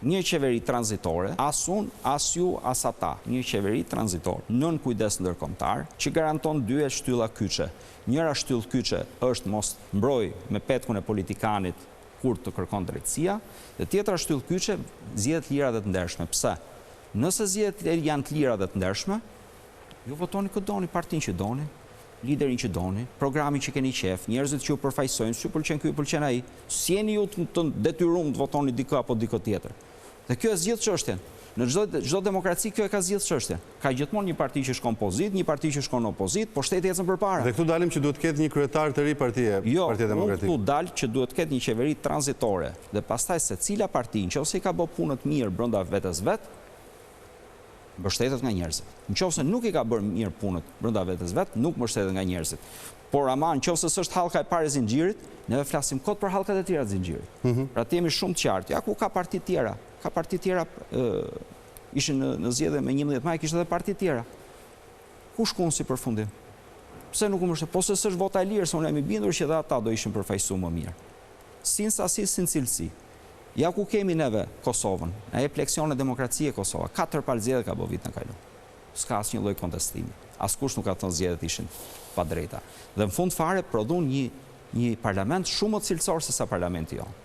një qeveri tranzitore, as unë, as ju, as ata, një qeveri tranzitore, nën kujdes ndërkombëtar, që garanton dy shtylla kyçe. Njëra shtyllë kyçe është mos mbroj me petkun e politikanit kur të kërkon drejtësia, dhe tjetra shtyllë kyçe zgjedh lira dhe të ndershme. Pse? Nëse zgjedhjet janë të lira dhe të ndershme, ju votoni këtë doni, partin që doni, liderin që doni, programin që keni qef, njerëzit që ju përfaqësojnë, si pëlqen ky, pëlqen ai. S'jeni ju të detyruar të votoni dikë apo dikë tjetër. Dhe kjo e zgjidh çështjen. Në çdo demokraci kjo e ka zgjidh çështjen. Ka gjithmonë një parti që shkon pozit, një parti që shkon opozit, po shteti ecën përpara. Dhe këtu dalim që duhet të ketë një kryetar të ri Partia Demokratike. Jo, këtu dal që duhet të ketë një qeveri tranzitore dhe pastaj secila parti, nëse i ka bërë punët mirë brenda vetes vet, mbështetet nga njerëzit. Nëse nuk i ka bërë mirë punët brenda vetes vet, nuk mbështetet nga njerëzit. Por ama nëse s'është hallka e parë e zinxhirit, neve flasim kot për hallkat e tjera të zinxhirit. Pra të jemi shumë të qartë. Ja ku ka parti tjera, ka parti tjera ishin në zgjedhje me 11 maj, kishte edhe parti tjera. Ku shkuan si përfundim? Pse nuk u mbështet? Po se s'është vota e lirë, se unë jam i bindur që edhe ata do ishin përfaqësuar më mirë. Si në sasi, si në cilësi. Ja ku kemi neve Kosovën, e pleksion e demokracie Kosova, 4 palë zgjedhje ka bë vitin e kaluar. S'ka asnjë lloj kontestimi. Askush nuk ka thënë zgjedhjet ishin pa drejta. Dhe në fund fare prodhon një parlament shumë më cilësor se sa parlamenti jonë.